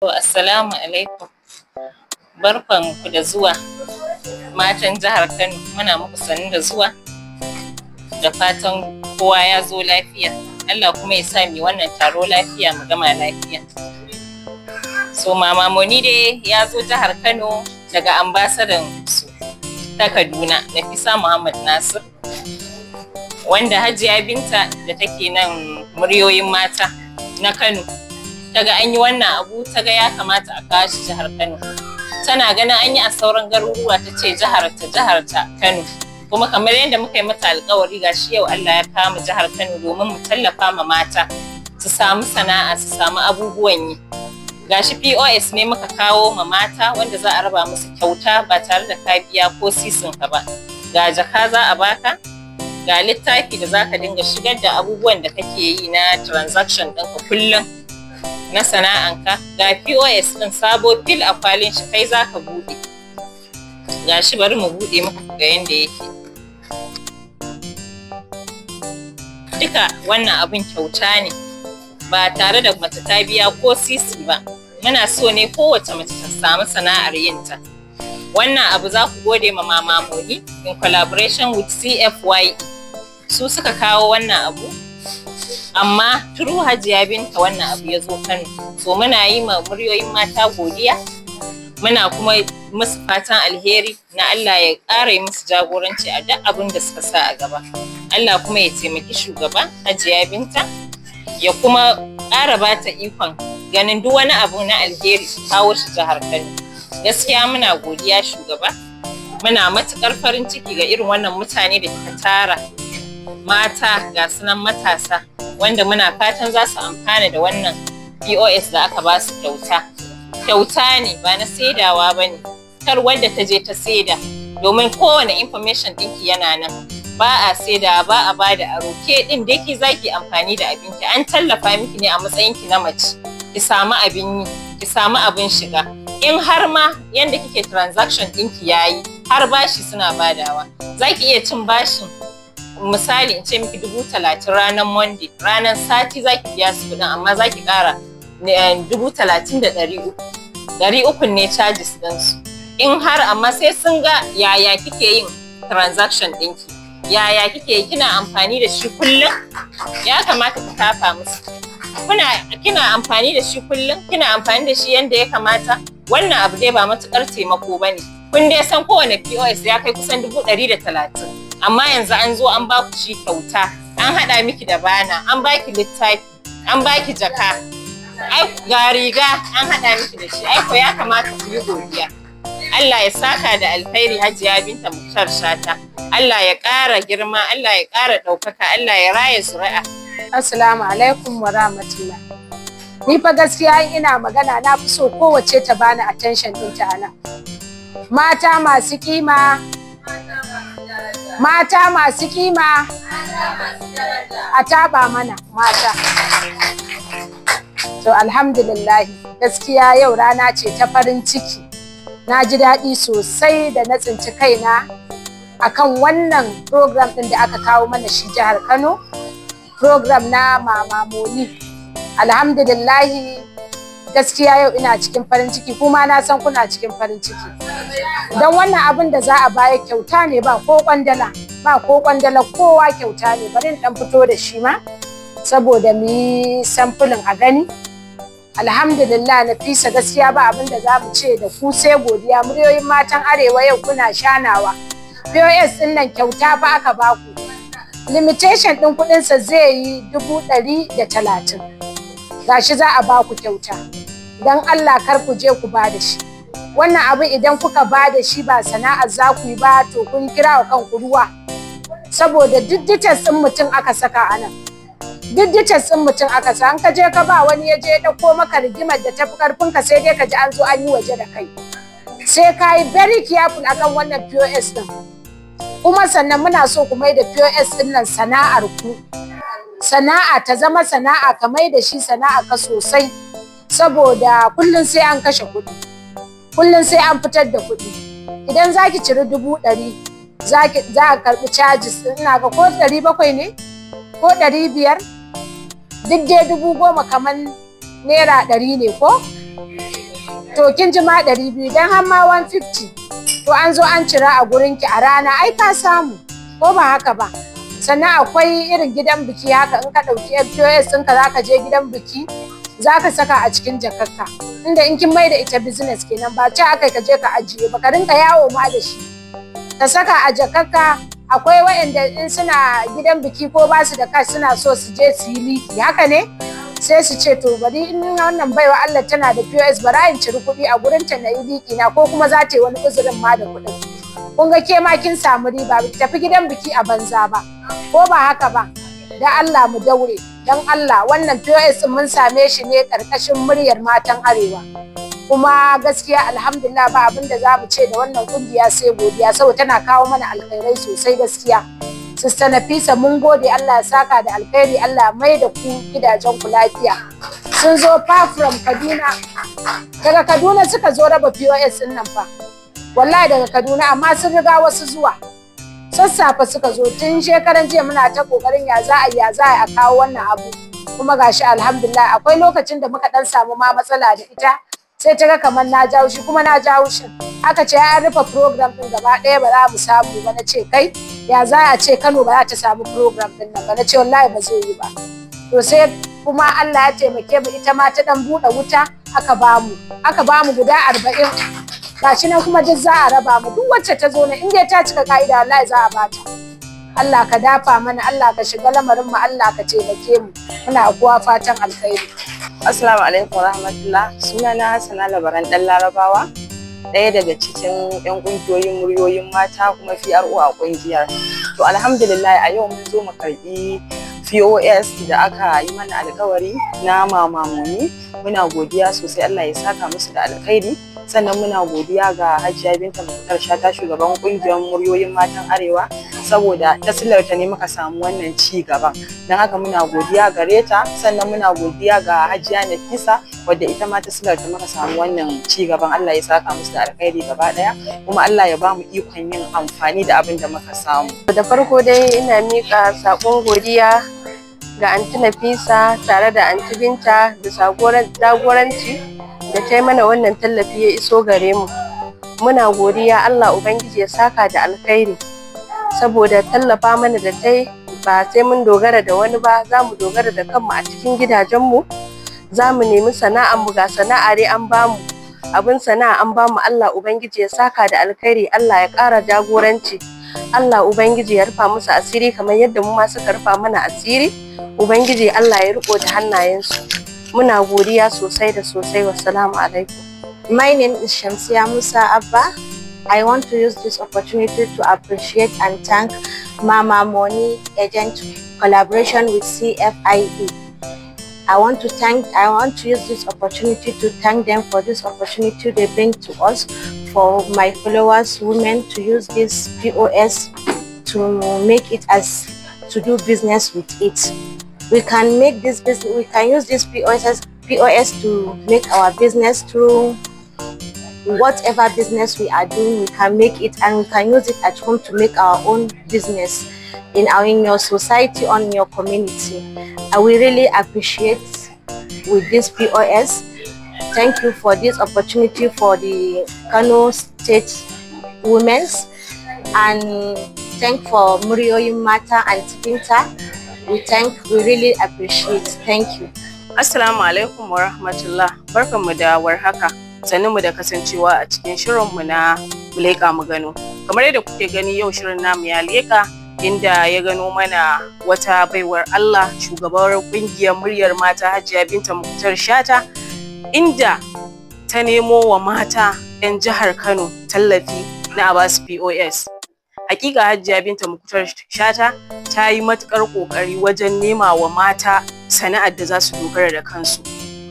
Assalamu alaikum. Barkanku da zuwa matan jihar Kano. Muna muku sani da zuwa. Da fatan kowa ya zo lafiya. Allah kuma ya sa mu wannan taro lafiya mu gama lafiya. So Mama Moni dai ya zo jihar Kano daga ambasadan su ta Kaduna, Nafisa Muhammad Nasir. Wanda Hajiya Binta da take nan muryoyin mata na Kano. Taga an yi wannan abu, taga ya kamata a kawo shi jihar Kano. Tana ganin an yi a sauran garuruwa ta ce jihar ta Kano. Kuma kamar yadda muka yi mata alkawari gashi yau Allah ya kawo mu jihar Kano domin mu tallafa ma mata su samu sana'a, su samu abubuwan yi. Gashi POS ne muka kawo ma mata wanda za a raba musu kyauta ba tare da ka biya ko sisin ka ba. Ga jaka za a baka, ga littafi da za ka dinga shigar da abubuwan da kake yi na transaction ɗinka kullum. Na sana'anka, ga POS ɗin sabo fil a kwalin shi kai za ka buɗe. Ga shi bari mu buɗe muku ga yanda yake. Duka wannan abin kyauta ne, ba tare da mace ta biya ko sisi ba. Muna so ne kowace mace ta samu sana'ar yinta. Wannan abu za ku gode ma Mama Moni in collaboration with CFYE. Su suka kawo wannan abu. Amma turu Hajiya Binta wannan abu ya zo Kano. So muna yi ma muryoyin mata godiya. Muna kuma musu fatan alheri na Allah ya ƙara yi musu jagoranci a duk abin da suka sa a gaba. Allah kuma ya taimaki shugaba Hajiya Binta, ya kuma ƙara ba ta ikon ganin duk wani abu na alheri kawo shi jihar Kano. Gaskiya muna godiya shugaba. Muna matuƙar farin ciki ga irin wannan mutane da kika tara. Mata ga sunan matasa wanda muna fatan za su amfana da wannan POS da aka ba su kyauta. Kyauta ne ba na saidawa ba ne. Kar wadda ta je ta saida, domin kowane information ɗinki yana nan. Ba a saida, ba a ba da aro. Ke ɗin da ki za ki amfani da abinki. An tallafa miki ne a matsayinki na mace. Ki samu abin yi, ki samu abin shiga. In har ma yanda kike transaction ɗinki yayi, har bashi suna badawa. Za ki iya cin bashin misali in ce miki 30,000 ranar Monday, ranar sati za ki biya su kuɗin amma za ki ƙara 30,300. 300 ne charges ɗinsu. In har amma sai sun ga yaya kike yin transaction ɗinki, yaya kike yi, kina amfani da shi kullum, ya kamata ku tafa musu. Kina amfani da shi kullum, kina amfani da shi yanda ya kamata. Wannan abu dai ba matuƙar taimako ba ne. Kun dai san kowane POS ya kai kusan 130. Amma yanzu an zo an baku shi kyauta, an haɗa miki da bana, an baki littafi, an baki jaka, ai ga riga an haɗa miki da shi. Ai ko ya kamata ku yi godiya. Allah ya saka da alkhairi Hajiya Binta Muktar Shata. Allah ya ƙara girma, Allah ya ƙara ɗaukaka, Allah ya raya zuri'a. Assalamu alaikum wa rahmatullah. Ni fa gaskiya ina magana na fi so kowace ta bani attention ɗinta a nan. Mata masu kima, mata masu kima, a taɓa mana mata. To alhamdulillahi, gaskiya yau rana ce ta farin ciki. Na ji daɗi sosai da na tsinci kaina akan wannan program ɗin da aka kawo mana shi jihar Kano. Program na Mama Moni. Alhamdulillahi, gaskiya yau ina cikin farin ciki, kuma na san kuna cikin farin ciki. Don wannan abin da za a baya kyauta ne, ba ko kwandala. Ba ko kwandala, kowa kyauta ne. Bari in ɗan fito da shi ma saboda mu yi samfulin a gani. Alhamdulillah Nafisa, gaskiya ba abin da za mu ce da ku sai godiya. Muryoyin matan Arewa yau kuna shanawa. POS ɗin nan kyauta fa aka baku. Limitation ɗin kuɗinsa zai yi 130. Gashi za a baku kyauta. Don Allah kar ku je ku ba da shi. Wannan abu idan kuka ba da shi ba sana'ar za ku yi ba, to kun kira wa kanku ruwa. Saboda duk details ɗin mutum aka saka a nan. Duk details ɗin mutum aka sa. An ka je ka ba wani ya je ya ɗauko maka rigimar da tafi ƙarfinka, sai dai ka ji an zo an yi waje da kai. Sai ka yi very careful akan wannan POS ɗin. Kuma sannan muna so ku mai da POS ɗin nan sana'ar ku. Sana'a ta zama sana'a, ka mai da shi sana'a ka sosai. Saboda kullum sai an kashe kuɗi. Kullum sai an fitar da kuɗi. Idan za ki ciri 100, za a karɓi charges ɗin, ina ga ko 700 ne ko 500. Duk dai 10,000 kamar naira 100 ne ko? To kin ji ma 200 dan har ma 150 to an zo an cira a gurinki a rana ai ka samu ko ba haka ba. Sannan akwai irin gidan biki haka in ka ɗauki POS ɗinka za ka je gidan biki za ka saka a cikin jakarka. Inda in kin maida ita business kenan ba ce aka ka je ka ajiye ba ka rinka yawo ma da shi. Ka saka a jakarka akwai waɗanda in suna gidan biki ko ba su da cash suna so su je su yi liki haka ne? Sai su ce to bari in wannan baiwa Allah tana da POS bari in ciri kuɗi a gurin ta na yi liki na ko kuma za ta yi wani uzurin ma da kuɗin. Kun ga ke ma kin samu riba ba ki tafi gidan biki a banza ba ko ba haka ba. Da Allah mu daure dan Allah wannan POS mun same shi ne karkashin muryar matan Arewa. Kuma gaskiya alhamdulillah ba abin da za mu ce da wannan kungiya sai godiya saboda tana kawo mana alkhairai sosai gaskiya. Sista Nafisa mun gode Allah ya saka da alkhairi Allah mai da ku gidajen ku lafiya. Sun zo far from Kaduna. Daga Kaduna suka zo raba POS din nan fa. Wallahi daga Kaduna amma sun riga wasu zuwa. Sassafe suka zo tun shekaran jiya muna ta kokarin ya za a kawo wannan abu. Kuma gashi alhamdulillah akwai lokacin da muka dan samu ma matsala da ita. Sai ta ga kamar na jawo shi kuma na jawo shi. Aka ce an rufe program din gaba ɗaya ba za mu samu ba na ce kai ya za a ce Kano ba za ta samu program din nan ba na ce wallahi ba zai yi ba. To sai kuma Allah ya taimake mu ita ma ta dan buɗe wuta aka bamu guda 40. Gashi nan kuma duk za a raba mu duk wacce ta zo ne in dai ta cika ka'ida wallahi za a bata. Allah ka dafa mana Allah ka shiga lamarin mu Allah ka taimake mu muna kuwa fatan alkhairi. Assalamu alaikum warahmatullah. Sunana Hassana Labaran dan Larabawa, ɗaya daga cikin 'yan ƙungiyoyin muryoyin mata kuma PRO a ƙungiyar. To alhamdulillah a yau mun zo mu karɓi POS da aka yi mana alƙawari na mamamuni. Muna godiya sosai Allah ya saka musu da alkhairi. Sannan muna godiya ga Hajiya Binta Mukhtar Shata shugaban ƙungiyar muryoyin matan Arewa saboda ta silarta ne muka samu wannan ci gaban. Don haka muna godiya gare ta, sannan muna godiya ga Hajiya Nafisa wadda ita ma ta silarta muka samu wannan ci gaban. Allah ya saka musu da alkhairi gaba daya kuma Allah ya ba mu ikon yin amfani da abin da muka samu. Da farko dai ina miƙa saƙon godiya ga Anti Nafisa tare da Anti Binta da jagoranci da ta yi mana wannan tallafi ya iso gare mu. Muna godiya Allah Ubangiji ya saka da alkhairi saboda tallafa mana da ta yi ba sai mun dogara da wani ba za mu dogara da kanmu a cikin gidajenmu za mu nemi sana'armu ga sana'a dai an bamu abin sana'a an bamu. Allah Ubangiji ya saka da alkhairi Allah ya ƙara jagoranci Allah Ubangiji ya rufa musu asiri kamar yadda mu ma suka rufa mana asiri. Ubangiji Allah ya riko da hannayensu. Muna godiya sosai da sosai. Wassalamu alaikum. My name is Shamsiya Musa Abba. I want to use this opportunity to appreciate and thank Mama Money Agent collaboration with CFIE. I want to use this opportunity to thank them for this opportunity they bring to us, for my followers, women, to use this POS to make it as to do business with it. We can make this business. We can use this POS to make our business through whatever business we are doing. We can make it and we can use it at home to make our own business in your society, on your community. I will really appreciate with this POS. Thank you for this opportunity for the Kano State Women's, and thank for Muryoyin Mata and Binta. We really appreciate. Thank you. Assalamu alaikum wa rahmatullah. Barkanmu da warhaka. Sannunmu da kasancewa a cikin shirinmu na Muleka mu gano. Kamar yadda kuke gani yau shirin namu ya leka inda ya gano mana wata baiwar Allah shugabar kungiyar muryar mata Hajiya Binta Mukhtar Shata, inda ta nemo wa mata 'yan jihar Kano tallafi na basu POS. Hakika Hajiya Binta Mukhtar Shata ta yi matukar kokari wajen nema wa mata sana'ar da za su dogara da kansu.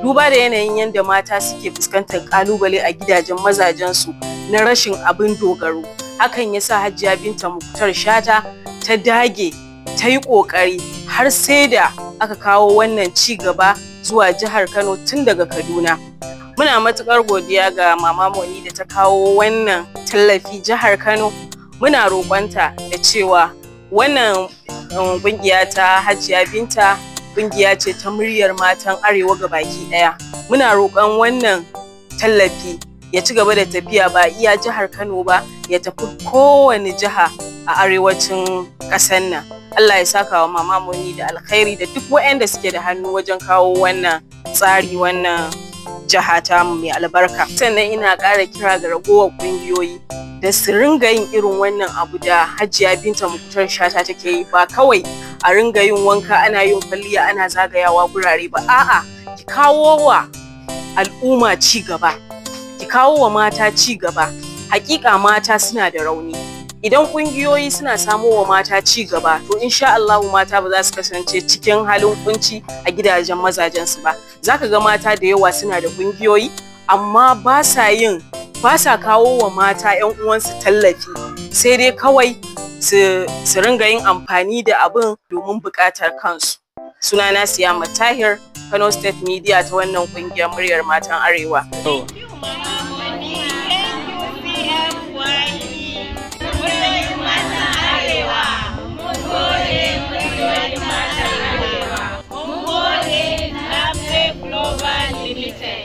Duba da yanayin yadda mata suke fuskantar kalubale a gidajen mazajensu na rashin abin dogaro. Hakan ya sa Hajiya Binta Mukhtar Shata ta dage ta yi kokari har sai da aka kawo wannan ci gaba zuwa jihar Kano tun daga Kaduna. Muna matukar godiya ga Mama Moni da ta kawo wannan tallafi jihar Kano. Muna roƙonta da cewa wannan ƙungiya ta Hajiya Binta ƙungiya ce ta muryar matan Arewa gabaki ɗaya. Muna roƙon wannan tallafi ya ci gaba da tafiya ba iya jihar Kano ba, ya tafi kowane jiha a arewacin ƙasar nan. Allah ya saka wa Mama Moni da alkhairi da duk waɗanda suke da hannu wajen kawo wannan tsari wannan jiha ta mu mai albarka. Sannan ina ƙara kira ga ragowar ƙungiyoyi da su ringa yin irin wannan abu da Hajiya Binta Mukutar Shata take yi, ba kawai a ringa yin wanka ana yin kwalliya ana zagayawa gurare ba, a'a ki kawo wa al'umma ci gaba, ki kawo wa mata ci gaba. Hakika mata suna da rauni, idan ƙungiyoyi suna samo wa mata ci gaba to insha Allah mata ba za su kasance cikin halin kunci a gidajen mazajensu ba. Zaka ga mata da yawa suna da ƙungiyoyi amma ba sa kawo wa mata 'yan uwansu tallafi, sai dai kawai su ringa yin amfani da abin domin buƙatar kansu. Sunana Siyama Tahir, Kano State Media ta wannan ƙungiyar muryar matan Arewa. Global Limited.